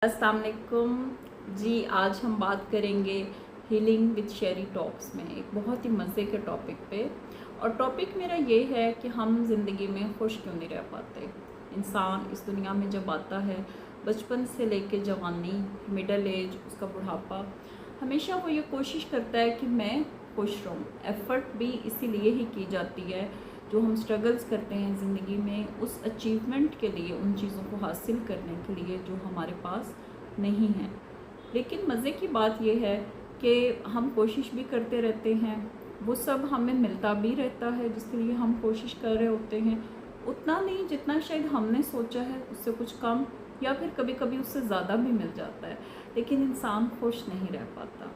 अस्सलाम वालेकुम जी। आज हम बात करेंगे हीलिंग विद शेरी टॉक्स में एक बहुत ही मज़े के टॉपिक पे। और टॉपिक मेरा ये है कि हम ज़िंदगी में खुश क्यों नहीं रह पाते। इंसान इस दुनिया में जब आता है, बचपन से लेके जवानी, मिडल एज, उसका बुढ़ापा, हमेशा वो ये कोशिश करता है कि मैं खुश रहूँ। एफ़र्ट भी इसीलिए ही की जाती है, जो हम स्ट्रगल्स करते हैं ज़िंदगी में उस अचीवमेंट के लिए, उन चीज़ों को हासिल करने के लिए जो हमारे पास नहीं है। लेकिन मज़े की बात यह है कि हम कोशिश भी करते रहते हैं, वो सब हमें मिलता भी रहता है जिसके लिए हम कोशिश कर रहे होते हैं। उतना नहीं जितना शायद हमने सोचा है, उससे कुछ कम या फिर कभी कभी उससे ज़्यादा भी मिल जाता है। लेकिन इंसान खुश नहीं रह पाता।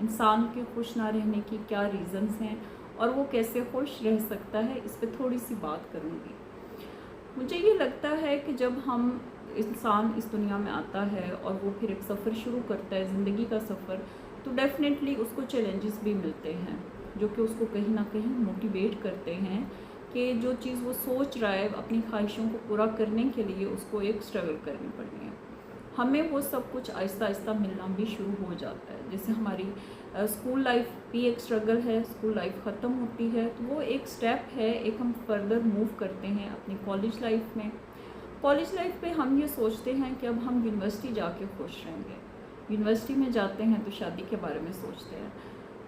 इंसान के खुश ना रहने की क्या रीज़न्स हैं और वो कैसे खुश रह सकता है, इस पर थोड़ी सी बात करूँगी। मुझे ये लगता है कि जब हम इंसान इस दुनिया में आता है और वो फिर एक सफ़र शुरू करता है, ज़िंदगी का सफ़र, तो डेफ़िनेटली उसको चैलेंजेस भी मिलते हैं जो कि उसको कहीं ना कहीं मोटिवेट करते हैं कि जो चीज़ वो सोच रहा है अपनी ख्वाहिशों को पूरा करने के लिए उसको एक स्ट्रगल करनी पड़नी है। हमें वो सब कुछ आहिस्ता आहिस्ता मिलना भी शुरू हो जाता है। जैसे हमारी स्कूल लाइफ भी एक स्ट्रगल है, स्कूल लाइफ ख़त्म होती है तो वो एक स्टेप है, एक हम फर्दर मूव करते हैं अपनी कॉलेज लाइफ में। कॉलेज लाइफ पे हम ये सोचते हैं कि अब हम यूनिवर्सिटी जाके खुश रहेंगे। यूनिवर्सिटी में जाते हैं तो शादी के बारे में सोचते हैं।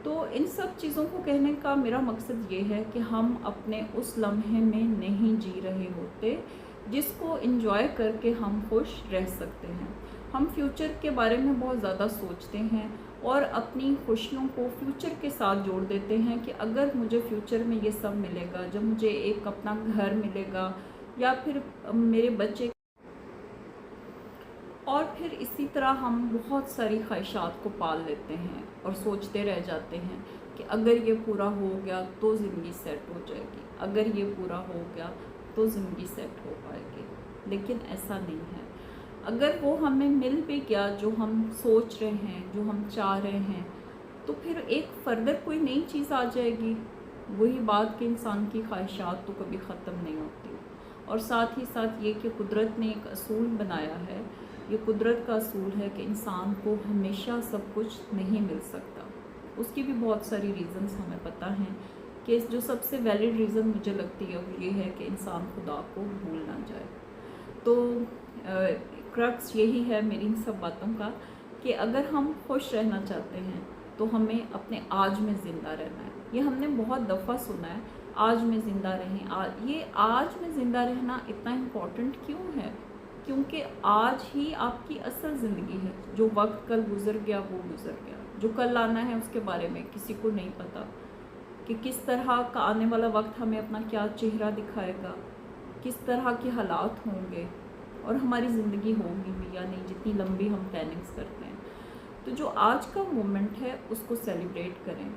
तो इन सब चीज़ों को कहने का मेरा मकसद ये है कि हम अपने उस लम्हे में नहीं जी रहे होते जिसको एंजॉय करके हम खुश रह सकते हैं। हम फ्यूचर के बारे में बहुत ज़्यादा सोचते हैं और अपनी खुशियों को फ्यूचर के साथ जोड़ देते हैं कि अगर मुझे फ्यूचर में ये सब मिलेगा, जब मुझे एक अपना घर मिलेगा या फिर मेरे बच्चे, और फिर इसी तरह हम बहुत सारी ख्वाहिशात को पाल लेते हैं और सोचते रह जाते हैं कि अगर ये पूरा हो गया तो ज़िंदगी सेट हो जाएगी, अगर ये पूरा हो गया तो ज़िंदगी सेट हो पाएगी। लेकिन ऐसा नहीं है। अगर वो हमें मिल भी गया जो हम सोच रहे हैं, जो हम चाह रहे हैं, तो फिर एक फर्दर कोई नई चीज़ आ जाएगी। वही बात कि इंसान की ख्वाहिशात तो कभी ख़त्म नहीं होती। और साथ ही साथ ये कि कुदरत ने एक असूल बनाया है, ये कुदरत का असूल है कि इंसान को हमेशा सब कुछ नहीं मिल सकता। उसकी भी बहुत सारी रीज़न्स हमें पता हैं कि जो सबसे वैलिड रीज़न मुझे लगती है वो ये है कि इंसान खुदा को भूल ना जाए। तो क्रक्स यही है मेरी इन सब बातों का कि अगर हम खुश रहना चाहते हैं तो हमें अपने आज में ज़िंदा रहना है। ये हमने बहुत दफ़ा सुना है, आज में ज़िंदा रहें। ये आज में ज़िंदा रहना इतना इम्पोर्टेंट क्यों है? क्योंकि आज ही आपकी असल ज़िंदगी है। जो वक्त कल गुज़र गया वो गुज़र गया, जो कल आना है उसके बारे में किसी को नहीं पता कि किस तरह का आने वाला वक्त हमें अपना क्या चेहरा दिखाएगा, किस तरह के हालात होंगे और हमारी ज़िंदगी होगी भी या नहीं, जितनी लंबी हम प्लानिंग्स करते हैं। तो जो आज का मोमेंट है उसको सेलिब्रेट करें।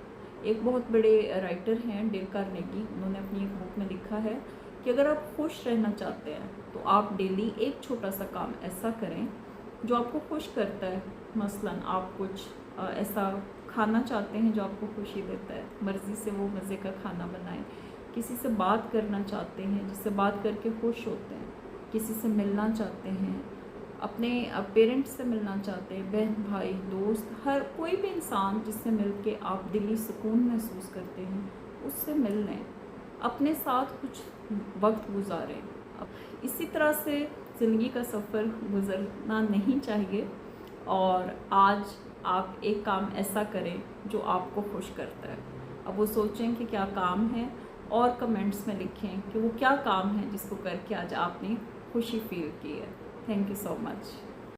एक बहुत बड़े राइटर हैं डेल कार्नेगी, उन्होंने अपनी एक बुक में लिखा है कि अगर आप खुश रहना चाहते हैं तो आप डेली एक छोटा सा काम ऐसा करें जो आपको खुश करता है। मसलन आप कुछ ऐसा खाना चाहते हैं जो आपको खुशी देता है, मर्ज़ी से वो मज़े का खाना बनाएं। किसी से बात करना चाहते हैं जिससे बात करके खुश होते हैं, किसी से मिलना चाहते हैं, अपने पेरेंट्स से मिलना चाहते हैं, बहन भाई दोस्त, हर कोई भी इंसान जिससे मिल के आप दिली सुकून महसूस करते हैं उससे मिल लें, अपने साथ कुछ वक्त गुजारें। अब इसी तरह से ज़िंदगी का सफ़र गुजरना नहीं चाहिए। और आज आप एक काम ऐसा करें जो आपको खुश करता है। अब वो सोचें कि क्या काम है और कमेंट्स में लिखें कि वो क्या काम है जिसको करके आज आपने खुशी फील की है। Thank you so much.